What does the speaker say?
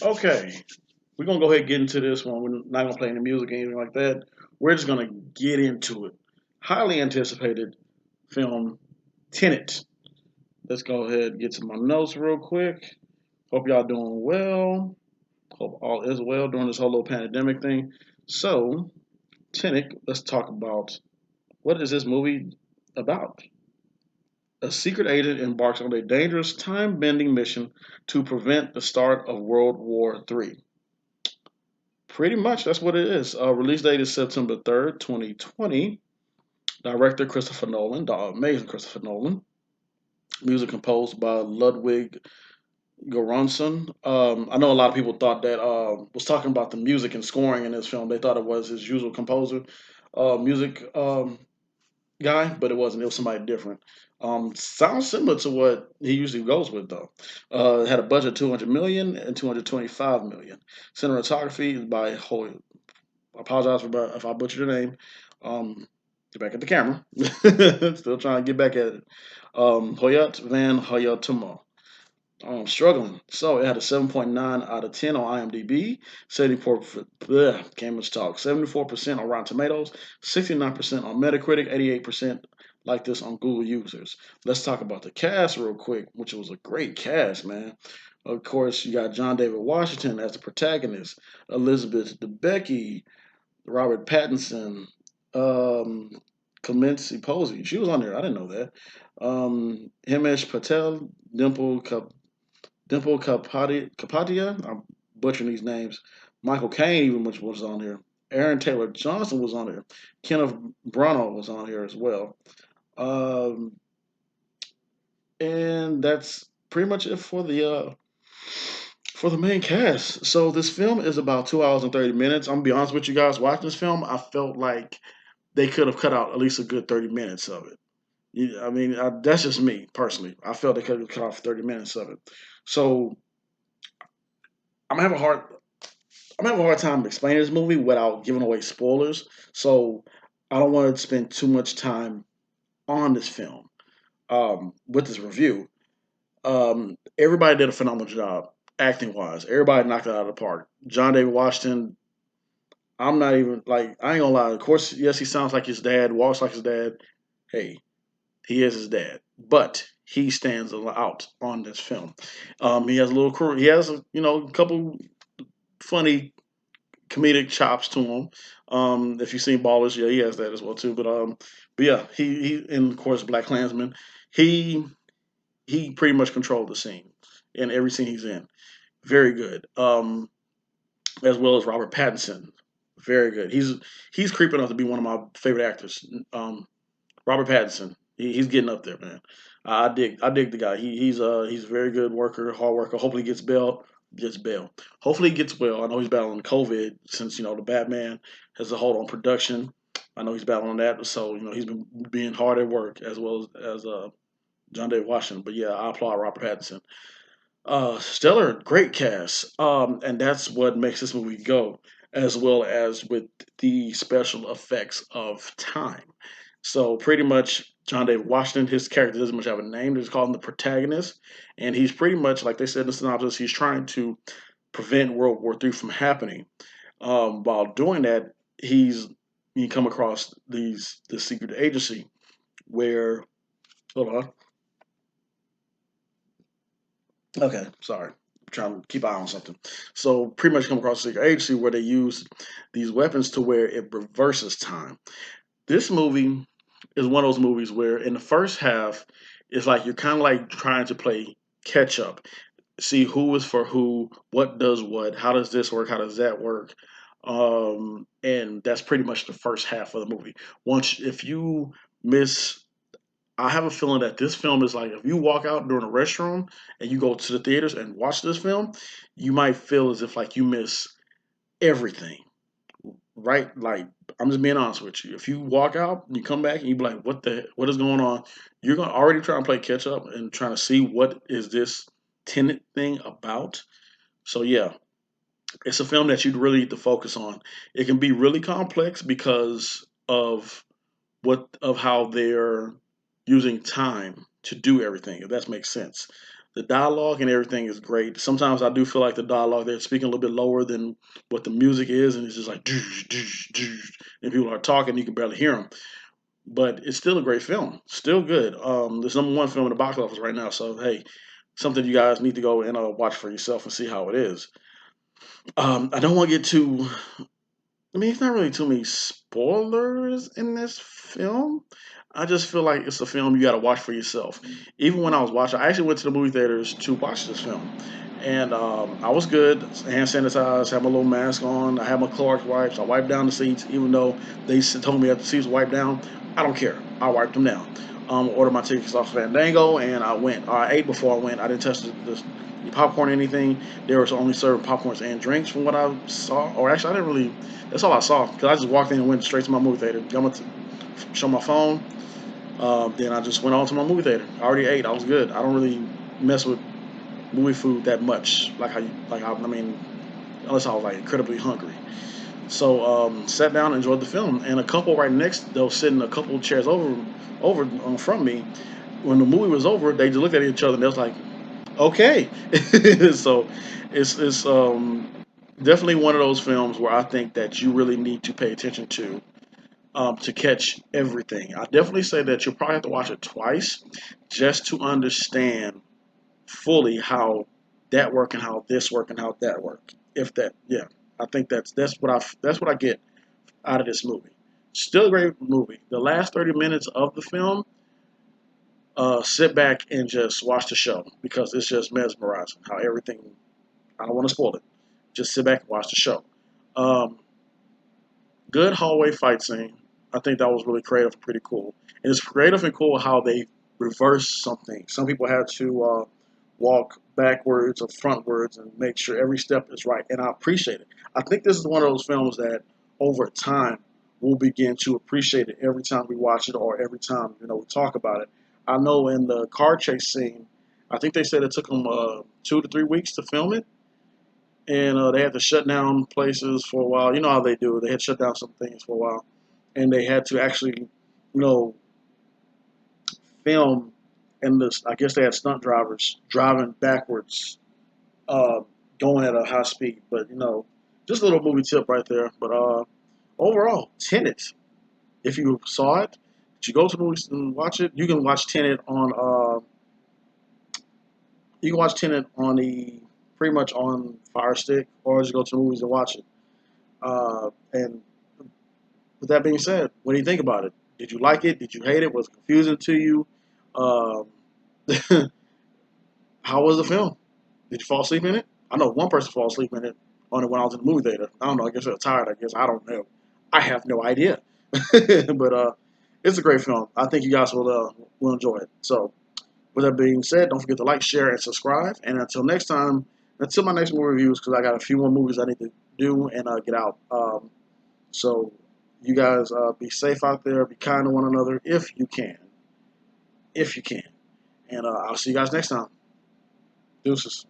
Okay, we're gonna go ahead and get into this one. We're not gonna play any music or anything like that. We're just gonna get into it. Highly anticipated film, Tenet. Let's go ahead and get to my notes real quick. Hope y'all doing well. Hope all is well during this whole little pandemic thing. So, Tenet, let's talk about what is this movie about? A secret agent embarks on a dangerous time bending mission to prevent the start of World War III. Pretty much, that's what it is. Release date is September 3rd, 2020. Director Christopher Nolan, the amazing Christopher Nolan. Music composed by Ludwig Göransson. I know a lot of people thought that was talking about the music and scoring in this film. They thought it was his usual composer, music guy, but it wasn't. It was somebody different. Sounds similar to what he usually goes with, though. It had a budget of 200 million and 225 million. Cinematography is by Hoy. I apologize for if I butchered your name. Um, get back at the camera. Still trying to get back at it. Hoyat Van Hoyatuma. Struggling. So it had a 7.9 out of 10 on IMDb, 74 bleh, can't much talk. 74% on Rotten Tomatoes, 69% on Metacritic, 88% like this on Google users. Let's talk about the cast real quick, which was a great cast, man. Of course, you got John David Washington as the protagonist, Elizabeth Debicki, Robert Pattinson, um, Clemency Posey. She was on there. I didn't know that. Himesh Patel, Dimple Kapadia. I'm butchering these names. Michael Caine even which was on here. Aaron Taylor Johnson was on there. Kenneth Branagh was on here as well. Um, and that's pretty much it for the main cast. So this film is about 2 hours and 30 minutes. I'm gonna be honest with you guys. Watching this film, I felt like they could have cut out at least a good 30 minutes of it. I mean, that's just me personally. I felt they could have cut off 30 minutes of it. So I'm having a hard I'm having a hard time explaining this movie without giving away spoilers. So I don't want to spend too much time on this film with this review. Everybody did a phenomenal job acting wise. Everybody knocked it out of the park. John David Washington. I'm not even like I ain't gonna lie. Of course, yes, he sounds like his dad, walks like his dad. Hey, he is his dad, but he stands out on this film. He has a little crew. He has a couple funny comedic chops to him. If you've seen Ballers, yeah, he has that as well too. But yeah, he and of course Black Klansman, he he pretty much controlled the scene in every scene he's in. Very good. As well as Robert Pattinson, very good. He's creeping up to be one of my favorite actors. Robert Pattinson, he's getting up there, man. I dig the guy. He's a very good worker, hard worker. Hopefully, he gets bail. Hopefully, he gets well. I know he's battling COVID since the Batman has a hold on production. I know he's battling that, so he's been being hard at work as well as John David Washington. But yeah, I applaud Robert Pattinson. Stellar, great cast, and that's what makes this movie go, as well as with the special effects of time. So pretty much, John David Washington, his character doesn't much have a name. They just call him the protagonist, and he's pretty much like they said in the synopsis. He's trying to prevent World War III from happening. While doing that, he come across the secret agency where hold on. Okay, sorry. I'm trying to keep an eye on something. So pretty much come across a secret agency where they use these weapons to where it reverses time. This movie is one of those movies where in the first half it's like you're kind of like trying to play catch up, see who is for who, what does what, how does this work, how does that work, and that's pretty much the first half of the movie. Once if you miss I have a feeling that this film is like if you walk out during a restroom and you go to the theaters and watch this film, you might feel as if like you miss everything, right? Like I'm just being honest with you. If you walk out and you come back and you be like, what is going on? You're gonna already try and play catch up and trying to see what is this tenant thing about. So yeah, it's a film that you'd really need to focus on. It can be really complex because of how they're using time to do everything. If that makes sense, The dialogue and everything is great. Sometimes I do feel like the dialogue they're speaking a little bit lower than what the music is, and it's just like doosh, doosh, doosh, and people are talking, you can barely hear them. But it's still a great film, still good. There's number one film in the box office right now. So hey, something you guys need to go and watch for yourself and see how it is. I don't want to get too. I mean, it's not really too many spoilers in this film. I just feel like it's a film you got to watch for yourself. Even when I was watching, I actually went to the movie theaters to watch this film, and I was good. Hand sanitized, had my little mask on. I had my Clorox wipes. I wiped down the seats, even though they told me that the seats were wiped down. I don't care. I wiped them down. Ordered my tickets off Fandango, and I went. I ate before I went. I didn't touch the popcorn or anything. They were only serving popcorns and drinks from what I saw. Or actually, I didn't really. That's all I saw because I just walked in and went straight to my movie theater. I'm gonna show my phone. Then I just went on to my movie theater. I already ate. I was good. I don't really mess with movie food that much. I mean, unless I was like incredibly hungry. So sat down and enjoyed the film. And a couple right next, they were sitting a couple chairs over from me. When the movie was over, they just looked at each other and they was like, "Okay." So it's definitely one of those films where I think that you really need to pay attention to catch everything. I definitely say that you'll probably have to watch it twice just to understand fully how that work and how this work and how that work. If that, yeah, I think that's what I get out of this movie. Still a great movie. The last 30 minutes of the film, sit back and just watch the show because it's just mesmerizing. How everything. I don't want to spoil it. Just sit back and watch the show. Um, Good hallway fight scene. I think that was really creative and pretty cool. And it's creative and cool how they reverse something. Some people had to walk backwards or frontwards and make sure every step is right. And I appreciate it. I think this is one of those films that over time we'll begin to appreciate it every time we watch it or every time we talk about it. I know in the car chase scene, I think they said it took them 2 to 3 weeks to film it and they had to shut down places for a while. You know how they do. They had shut down some things for a while, and they had to actually, know, film. And this, I guess they had stunt drivers driving backwards, uh, going at a high speed. But just a little movie tip right there. But overall, Tenet. If you saw it, if you go to the movies and watch it, you can watch Tenet on. You can watch Tenet on the pretty much on Fire Stick, or just go to the movies and watch it. And with that being said, what do you think about it? Did you like it? Did you hate it? Was it confusing to you? Um, how was the film? Did you fall asleep in it? I know one person fall asleep in it on it when I was in the movie theater. I don't know. I guess they were tired. I guess I don't know. I have no idea. But it's a great film. I think you guys will enjoy it. So with that being said, don't forget to like, share, and subscribe. And until next time, until my next movie reviews, because I got a few more movies I need to do and get out. So you guys be safe out there. Be kind to one another if you can. If you can. And I'll see you guys next time. Deuces.